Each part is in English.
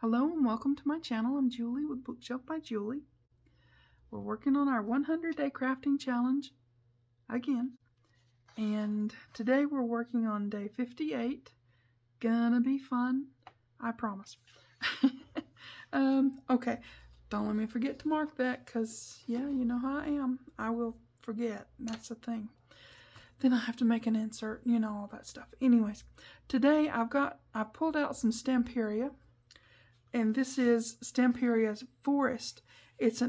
Hello and welcome to my channel. I'm Julie with Bookshelf by Julie. We're working on our 100-day crafting challenge again. And today we're working on day 58. Gonna be fun, I promise. Okay, don't let me forget to mark that because, yeah, you know how I am. I will forget. That's the thing. Then I have to make an insert, you know, all that stuff. Anyways, today I pulled out some Stamperia. And this is Stamperia's Forest. This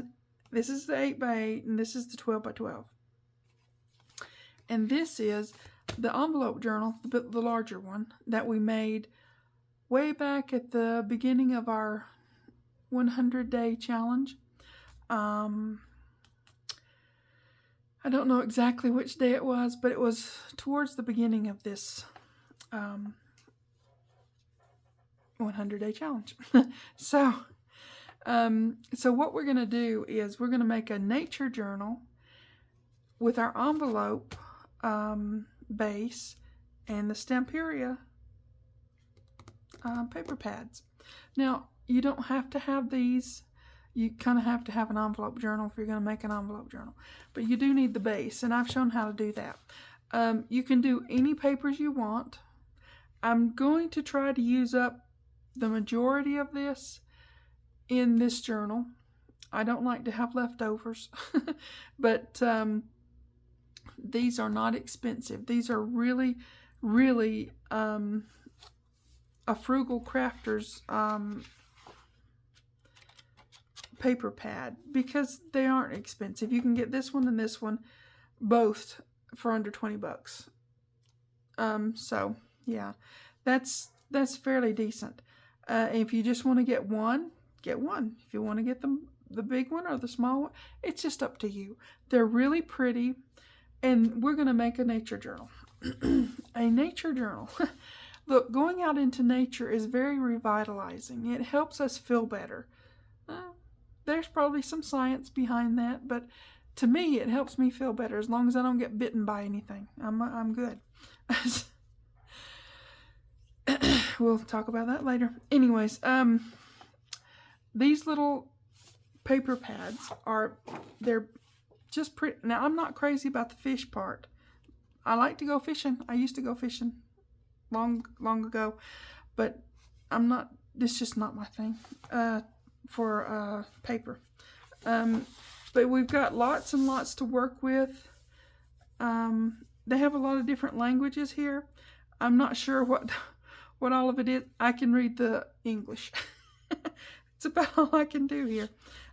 is the 8x8 and this is the 12x12. And this is the envelope journal, the larger one, that we made way back at the beginning of our 100-day challenge. I don't know exactly which day it was, but it was towards the beginning of this 100-day challenge. So what we're going to do is we're going to make a nature journal with our envelope base and the Stamperia paper pads. Now, you don't have to have these. You kind of have to have an envelope journal if you're going to make an envelope journal. But you do need the base, and I've shown how to do that. You can do any papers you want. I'm going to try to use up the majority of this in this journal. I don't like to have leftovers, but these are not expensive. These are really, really a Frugal Crafters paper pad because they aren't expensive. You can get this one and this one both for under 20 bucks. So yeah, that's fairly decent. If you just want to get one, get one. If you want to get the big one or the small one, it's just up to you. They're really pretty, and we're going to make a nature journal. A nature journal. Look, going out into nature is very revitalizing. It helps us feel better. There's probably some science behind that, but to me, it helps me feel better as long as I don't get bitten by anything. I'm good. We'll talk about that later. Anyways, these little paper pads they're just pretty. Now, I'm not crazy about the fish part. I like to go fishing. I used to go fishing long ago, but it's just not my thing for paper. But we've got lots and lots to work with. They have a lot of different languages here. I'm not sure what all of it is. I can read the English. It's about all I can do here.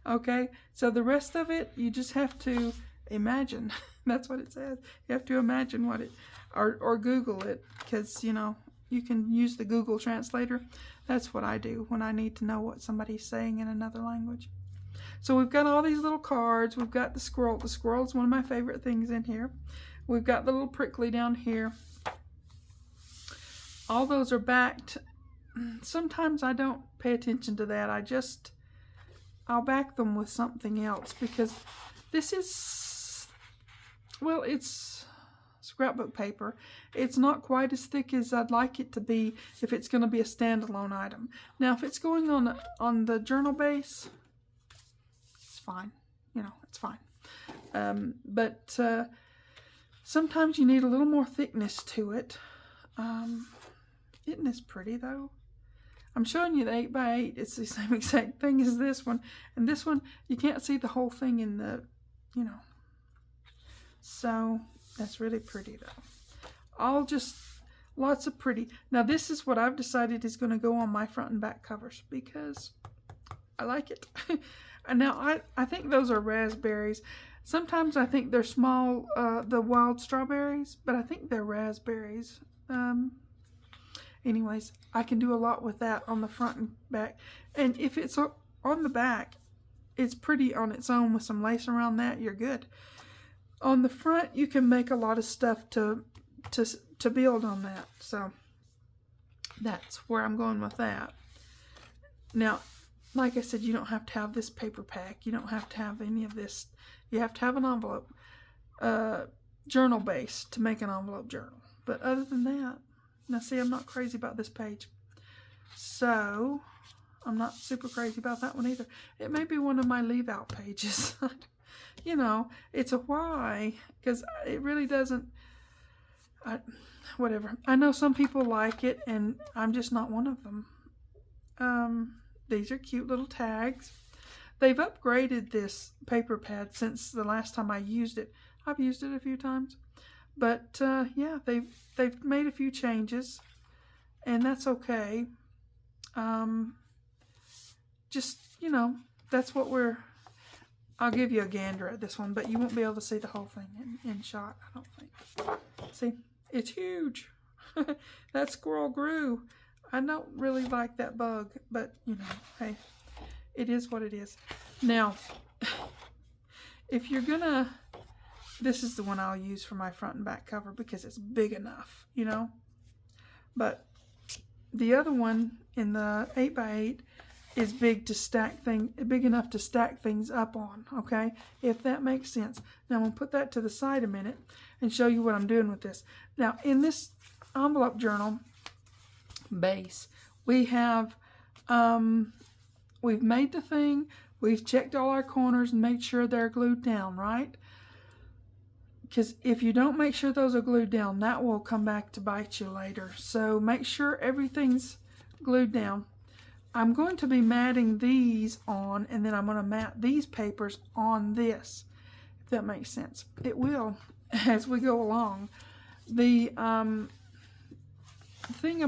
Okay, so the rest of it, you just have to imagine. That's what it says. You have to imagine what it, or Google it, because, you know, you can use the Google translator. That's what I do when I need to know what somebody's saying in another language. So we've got all these little cards. We've got the squirrel. The squirrel is one of my favorite things in here. We've got the little prickly down here. All those are backed. Sometimes I don't pay attention to that. I'll back them with something else because this is, well, it's scrapbook paper. It's not quite as thick as I'd like it to be if it's going to be a standalone item. Now, if it's going on the journal base, it's fine. You know, it's fine. But sometimes you need a little more thickness to it. Isn't this pretty though? I'm showing you the 8x8. It's the same exact thing as this one. And this one, you can't see the whole thing in the, you know. So, that's really pretty though. All just lots of pretty. Now, this is what I've decided is going to go on my front and back covers because I like it. And now, I think those are raspberries. Sometimes I think they're small, the wild strawberries, but I think they're raspberries. Anyways, I can do a lot with that on the front and back. And if it's on the back, it's pretty on its own with some lace around that, you're good. On the front, you can make a lot of stuff to build on that. So that's where I'm going with that. Now, like I said, you don't have to have this paper pack. You don't have to have any of this. You have to have an envelope. journal base to make an envelope journal. But other than that, now see, I'm not crazy about this page. So, I'm not super crazy about that one either. It may be one of my leave out pages. You know, it's a why, because it really doesn't, whatever. I know some people like it, and I'm just not one of them. These are cute little tags. They've upgraded this paper pad since the last time I used it. I've used it a few times. But, yeah, they've made a few changes, and that's okay. Just, you know, that's what I'll give you a gander at this one, but you won't be able to see the whole thing in shot, I don't think. See, it's huge. That squirrel grew. I don't really like that bug, but, you know, hey, it is what it is. Now, if you're gonna, this is the one I'll use for my front and back cover because it's big enough, you know. But the other one in the 8x8 is big enough to stack things up on, okay? If that makes sense. Now I'm gonna put that to the side a minute and show you what I'm doing with this. Now in this envelope journal base, we have, we've made the thing, we've checked all our corners and made sure they're glued down, right? Because if you don't make sure those are glued down, that will come back to bite you later. So make sure everything's glued down. I'm going to be matting these on, and then I'm going to mat these papers on this, if that makes sense. It will as we go along. The thing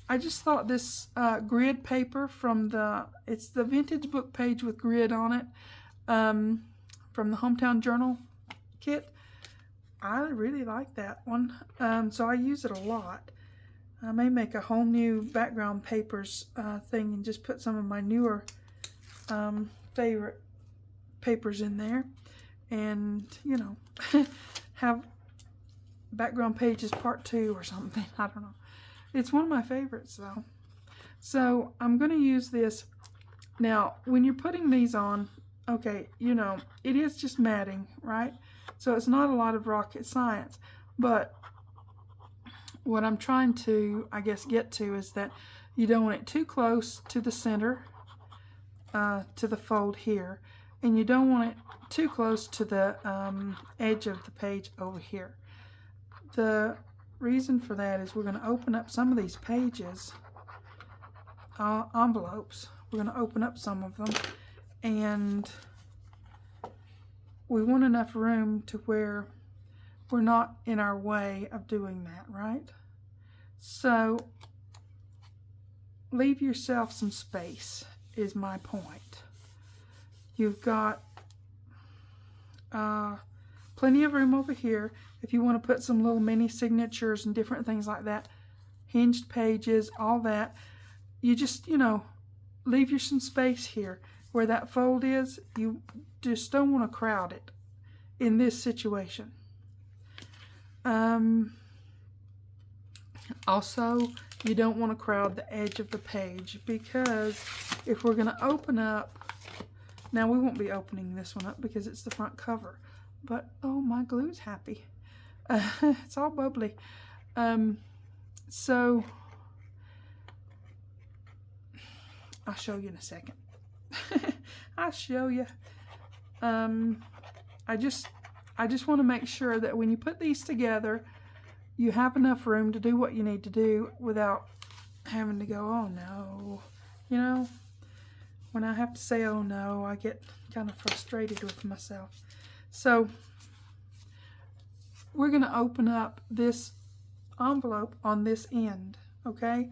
I just thought this grid paper from it's the vintage book page with grid on it, from the Hometown Journal kit. I really like that one, so I use it a lot. I may make a whole new background papers thing and just put some of my newer favorite papers in there, and you know, have background pages part 2 or something. I don't know. It's one of my favorites though. So I'm going to use this. Now when you're putting these on, okay, you know, it is just matting, right? So it's not a lot of rocket science, but what I'm trying to, I guess, get to is that you don't want it too close to the center, to the fold here, and you don't want it too close to the edge of the page over here. The reason for that is we're going to open up some of these pages, envelopes. We're going to open up some of them, and we want enough room to where we're not in our way of doing that, right? So leave yourself some space is my point. You've got plenty of room over here if you want to put some little mini signatures and different things like that, hinged pages, all that. You just, you know, leave you some space here where that fold is. You just don't want to crowd it in this situation. Also, you don't want to crowd the edge of the page, because if we're going to open up, now we won't be opening this one up because it's the front cover, but oh, my glue's happy. It's all bubbly. So I'll show you in a second. I'll show you. I just want to make sure that when you put these together, you have enough room to do what you need to do without having to go, oh no. You know, when I have to say, oh no, I get kind of frustrated with myself. So we're going to open up this envelope on this end, okay?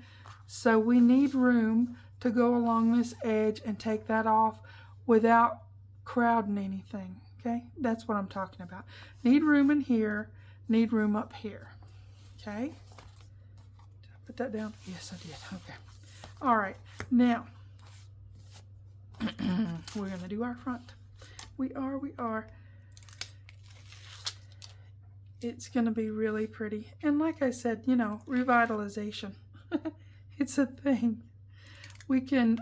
So we need room to go along this edge and take that off without crowding anything, okay? That's what I'm talking about. Need room in here, need room up here, okay? Did I put that down? Yes, I did. Okay. All right. Now, we're going to do our front. We are. It's going to be really pretty. And like I said, you know, revitalization. It's a thing. We can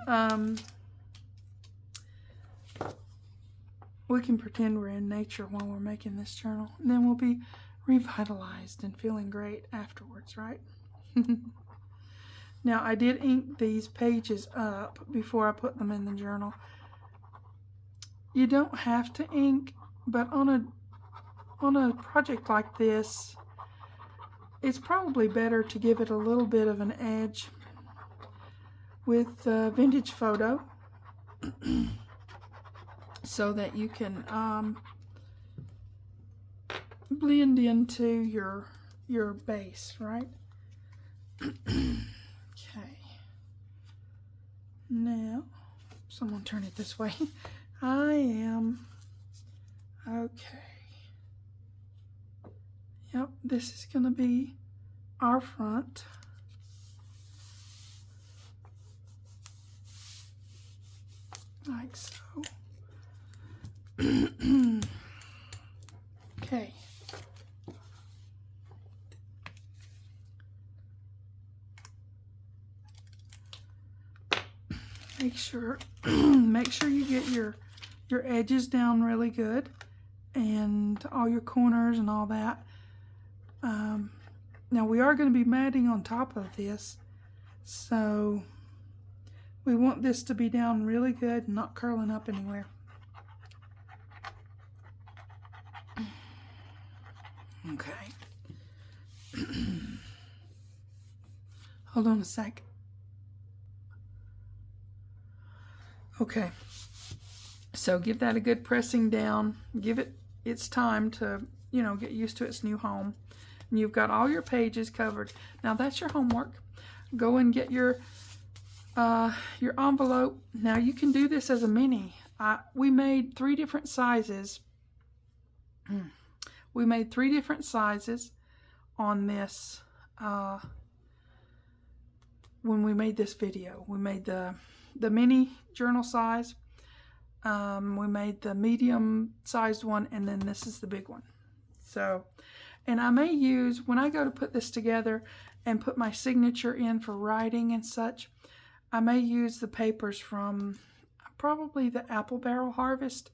we can pretend we're in nature while we're making this journal. And then we'll be revitalized and feeling great afterwards, right? Now, I did ink these pages up before I put them in the journal. You don't have to ink, but on a project like this, it's probably better to give it a little bit of an edge with vintage photo so that you can blend into your base, right? Okay. Now, someone turn it this way. I am okay. Yep, this is going to be our front. Like so. Okay. Make sure you get your edges down really good, and all your corners and all that. Now we are going to be matting on top of this, so we want this to be down really good and not curling up anywhere. Okay. Hold on a sec. Okay. So give that a good pressing down. Give it its time to, get used to its new home. And you've got all your pages covered. Now that's your homework. Go and get your envelope. Now you can do this as a mini. We made 3 different sizes. We made 3 different sizes on this when we made this video. We made the mini journal size. We made the medium sized one, and then this is the big one. So, and I may use, when I go to put this together and put my signature in for writing and such, I may use the papers from probably the Apple Barrel Harvest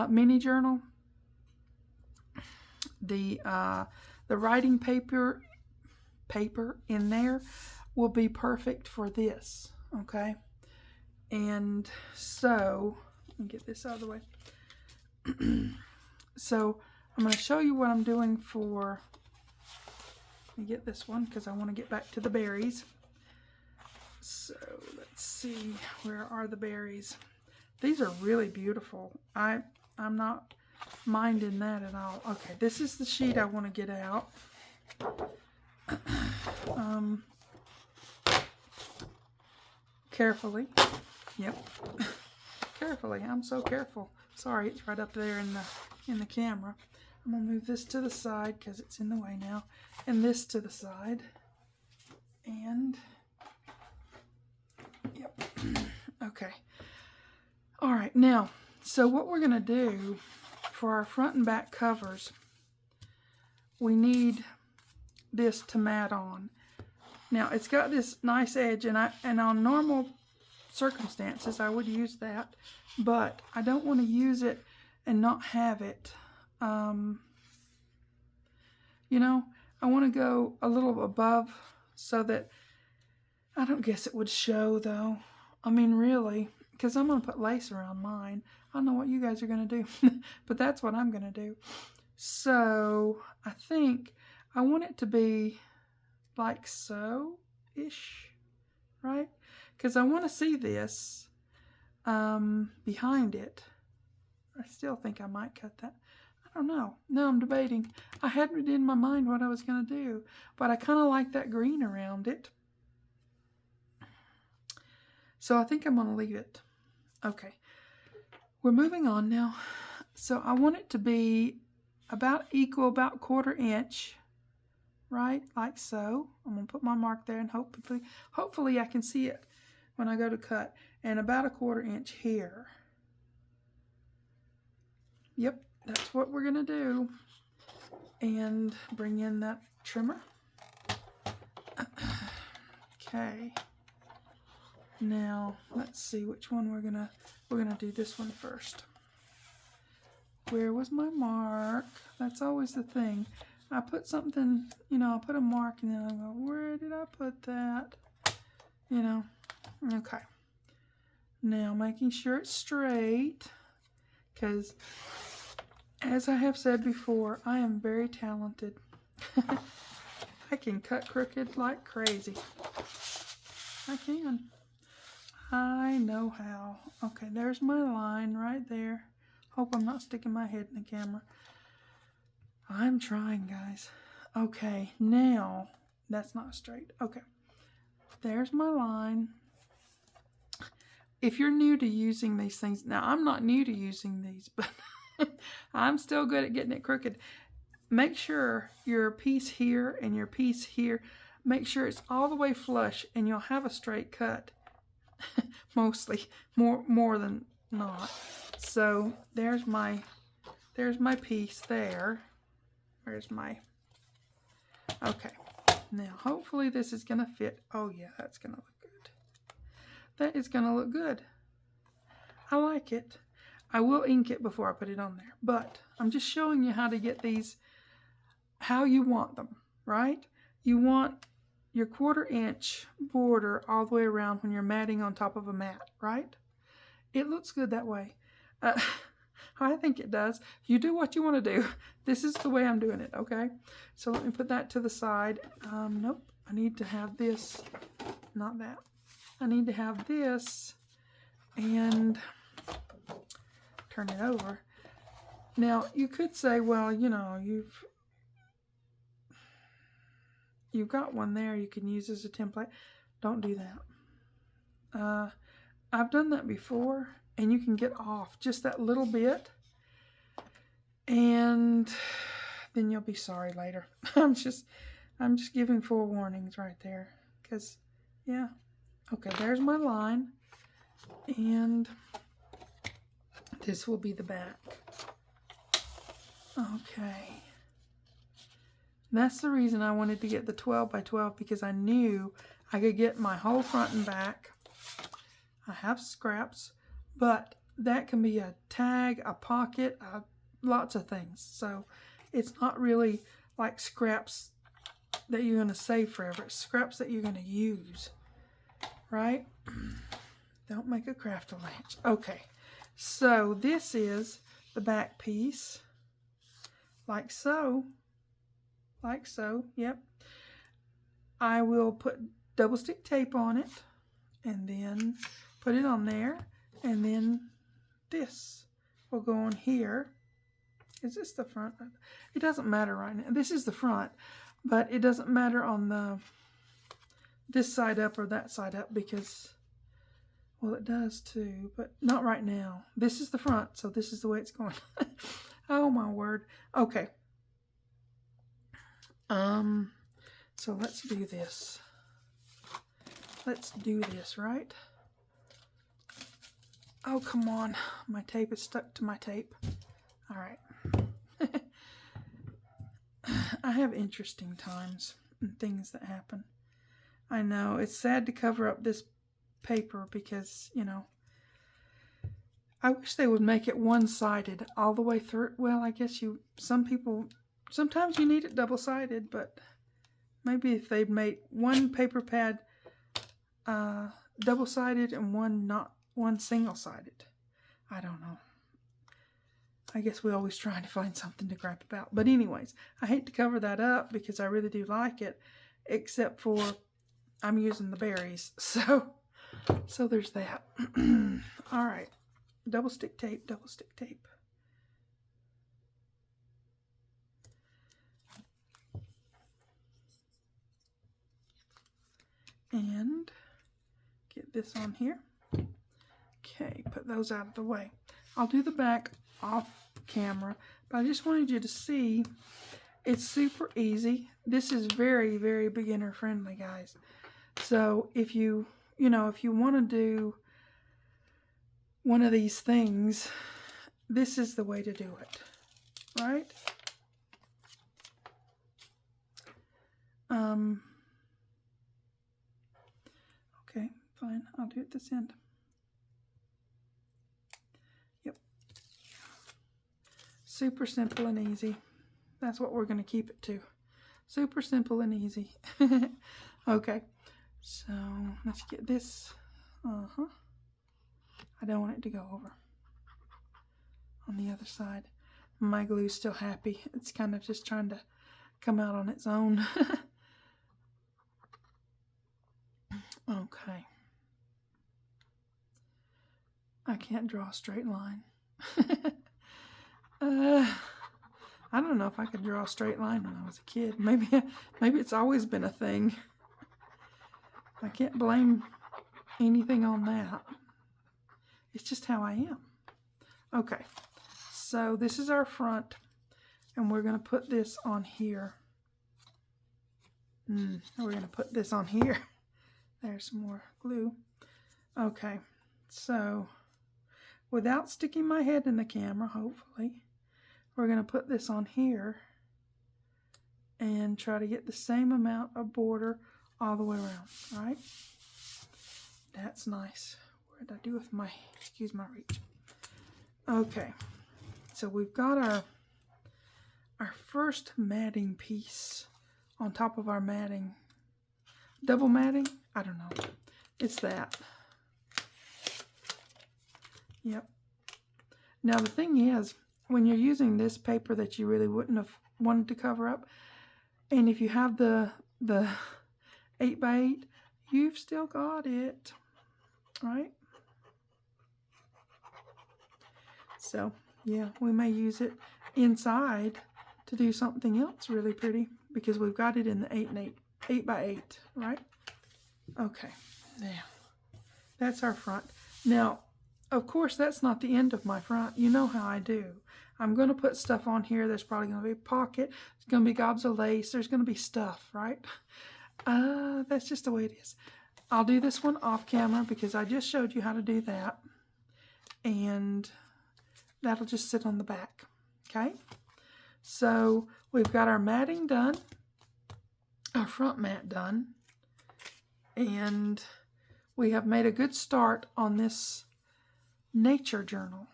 mini journal. The writing paper in there will be perfect for this, okay? And so, let me get this out of the way. So, I'm going to show you what I'm doing for, let me get this one because I want to get back to the berries. So, let's see, where are the berries? These are really beautiful. I'm not minding that at all. Okay, this is the sheet I want to get out. Carefully. Yep. Carefully. I'm so careful. Sorry, it's right up there in the camera. I'm gonna move this to the side because it's in the way now, and this to the side. And yep. Okay. All right. Now, so what we're gonna do for our front and back covers, we need this to mat on. Now it's got this nice edge, and on normal circumstances I would use that, but I don't want to use it and not have it. I want to go a little above so that, I don't guess it would show though. I mean, really, because I'm going to put lace around mine. I don't know what you guys are going to do, but that's what I'm going to do. So I think I want it to be like so-ish, right? Because I want to see this behind it. I still think I might cut that. I don't know. Now I'm debating. I had it in my mind what I was going to do, but I kind of like that green around it. So I think I'm going to leave it. Okay. We're moving on now. So I want it to be about equal, about 1/4 inch, right? Like so. I'm going to put my mark there, and hopefully I can see it when I go to cut. And about 1/4 inch here. Yep, that's what we're going to do. And bring in that trimmer. Okay. Now, let's see which one we're gonna do this one first. Where was my mark? That's always the thing. I put something, you know, I put a mark and then I go, where did I put that? You know, okay. Now making sure it's straight, because as I have said before, I am very talented. I can cut crooked like crazy. I can. I know how. Okay, there's my line right there. Hope I'm not sticking my head in the camera. I'm trying, guys. Okay, now, that's not straight. Okay, there's my line. If you're new to using these things, now I'm not new to using these, but I'm still good at getting it crooked. Make sure your piece here and your piece here, make sure it's all the way flush and you'll have a straight cut. Mostly, more than not. So there's my piece there. Where's my, okay. Now hopefully this is gonna fit. Oh yeah, that's gonna look good. That is gonna look good. I like it. I will ink it before I put it on there, but I'm just showing you how to get these how you want them, right? You want your 1/4 inch border all the way around when you're matting on top of a mat, right? It looks good that way. I think it does. You do what you want to do. This is the way I'm doing it, okay? So let me put that to the side. Nope, I need to have this, not that. I need to have this and turn it over. Now, you could say, well, you know, you've got one there you can use as a template. Don't do that. I've done that before, and you can get off just that little bit, and then you'll be sorry later. I'm just giving forewarnings right there, because yeah. Okay, there's my line, and this will be the back. Okay. That's the reason I wanted to get the 12 by 12, because I knew I could get my whole front and back. I have scraps, but that can be a tag, a pocket, lots of things. So it's not really like scraps that you're going to save forever. It's scraps that you're going to use, right? Don't make a craft lunch. Okay, so this is the back piece, like so. Like so, yep. I will put double stick tape on it and then put it on there, and then this will go on here. Is this the front? It doesn't matter right now. This is the front, but it doesn't matter on the this side up or that side up, because, well, it does too, but not right now. This is the front, so this is the way it's going. Oh my word. Okay. So let's do this. Let's do this, right? Oh, come on. My tape is stuck to my tape. All right. I have interesting times and things that happen. I know, it's sad to cover up this paper because, you know, I wish they would make it one-sided all the way through. Well, I guess sometimes you need it double-sided, but maybe if they'd made one paper pad double-sided and one single-sided. I don't know. I guess we always trying to find something to gripe about. But anyways, I hate to cover that up because I really do like it, except for I'm using the berries. So there's that. All right. Double stick tape, double stick tape. And get this on here. Okay, put those out of the way. I'll do the back off camera, but I just wanted you to see it's super easy. This is very, very beginner friendly, guys. So if you want to do one of these things, this is the way to do it, right? Okay, fine. I'll do it this end. Yep. Super simple and easy. That's what we're going to keep it to. Super simple and easy. Okay, so let's get this. I don't want it to go over on the other side. My glue's still happy. It's kind of just trying to come out on its own. Okay. I can't draw a straight line. I don't know if I could draw a straight line when I was a kid. Maybe it's always been a thing. I can't blame anything on that. It's just how I am. Okay, so this is our front, and we're going to put this on here. We're going to put this on here. There's some more glue. Okay, so without sticking my head in the camera, hopefully, we're going to put this on here and try to get the same amount of border all the way around, right? That's nice. What did I do with my, excuse my reach. Okay, so we've got our first matting piece on top of our matting. Double matting? I don't know. It's that. Yep. Now the thing is, when you're using this paper that you really wouldn't have wanted to cover up, and if you have the 8x8, you've still got it, right? So yeah, we may use it inside to do something else really pretty, because we've got it in the 8x8, right? Okay, now that's our front. Now, of course, that's not the end of my front. You know how I do. I'm going to put stuff on here. There's probably going to be a pocket. There's going to be gobs of lace. There's going to be stuff, right? That's just the way it is. I'll do this one off camera because I just showed you how to do that. And that'll just sit on the back, okay? So we've got our matting done, our front mat done, and we have made a good start on this nature journal,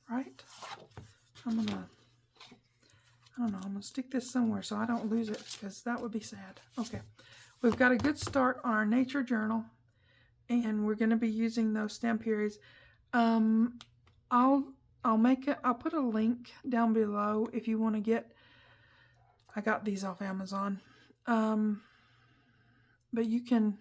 right? I don't know, I'm gonna stick this somewhere so I don't lose it, because that would be sad. Okay, we've got a good start on our nature journal, and we're going to be using those Stamperias. I'll put a link down below if you want to get. I got these off Amazon, but you can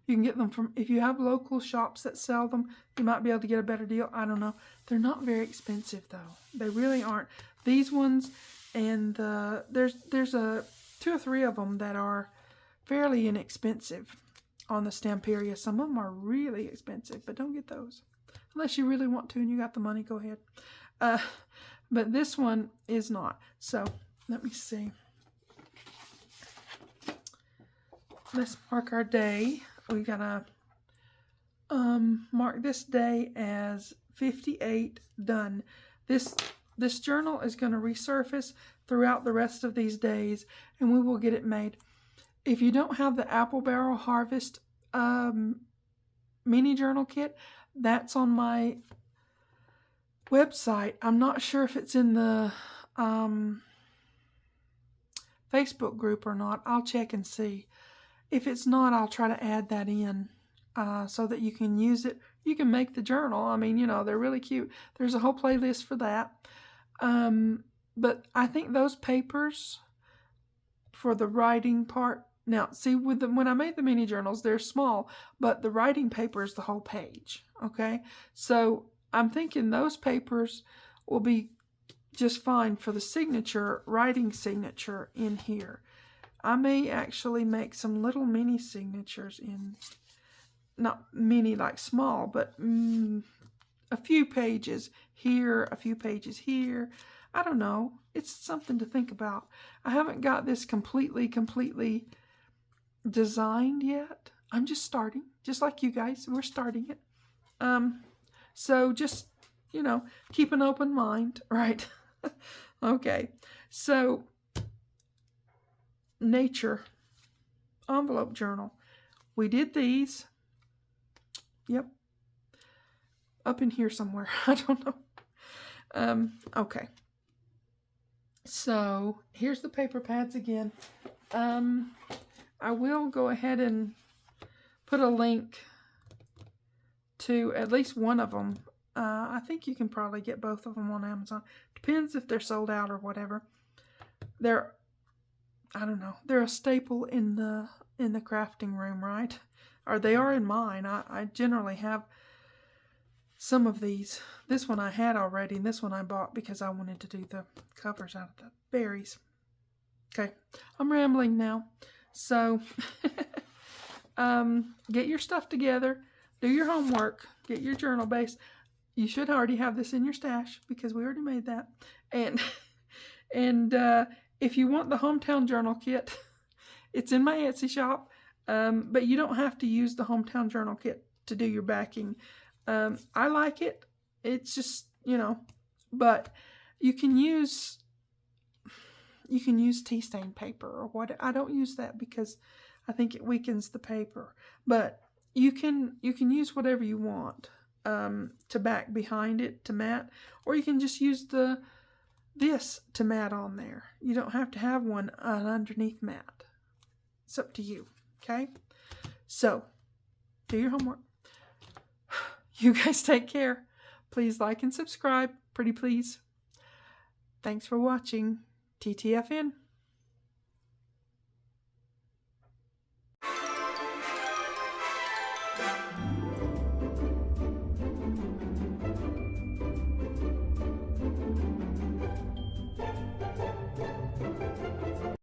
get them from, if you have local shops that sell them, you might be able to get a better deal. I don't know. They're not very expensive though. They really aren't. These ones, and there's 2 or 3 of them that are fairly inexpensive on the Stamperia. Some of them are really expensive, but don't get those unless you really want to and you got the money. Go ahead. But this one is not. So let me see. Let's mark our day. We gotta mark this day as 58 done. This journal is going to resurface throughout the rest of these days, and we will get it made. If you don't have the Apple Barrel Harvest mini journal kit, that's on my website. I'm not sure if it's in the Facebook group or not. I'll check and see. If it's not, I'll try to add that in so that you can use it. You can make the journal. I mean, you know, they're really cute. There's a whole playlist for that. But I think those papers for the writing part. Now, see, with when I made the mini journals, they're small, but the writing paper is the whole page. Okay, so I'm thinking those papers will be just fine for the signature, writing signature in here. I may actually make some little mini signatures in, not mini like small, but a few pages here, a few pages here. I don't know. It's something to think about. I haven't got this completely designed yet. I'm just starting, just like you guys. We're starting it. So just, you know, keep an open mind, right? Okay. So nature envelope journal. We did these. Yep. Up in here somewhere. I don't know. Okay. So here's the paper pads again. I will go ahead and put a link to at least one of them. I think you can probably get both of them on Amazon. Depends if they're sold out or whatever. They're, I don't know, they're a staple in the crafting room, right? Or they are in mine. I generally have some of these. This one I had already, and this one I bought because I wanted to do the covers out of the berries. Okay, I'm rambling now. So, get your stuff together. Do your homework. Get your journal base. You should already have this in your stash because we already made that. And if you want the hometown journal kit, it's in my Etsy shop. But you don't have to use the hometown journal kit to do your backing. I like it. It's just, but you can use tea stain paper or what. I don't use that because I think it weakens the paper. But you can use whatever you want to back behind it to mat, or you can just use this to mat on there. You don't have to have one underneath mat. It's up to you. Okay? So, do your homework. You guys take care. Please like and subscribe. Pretty please. Thanks for watching. TTFN.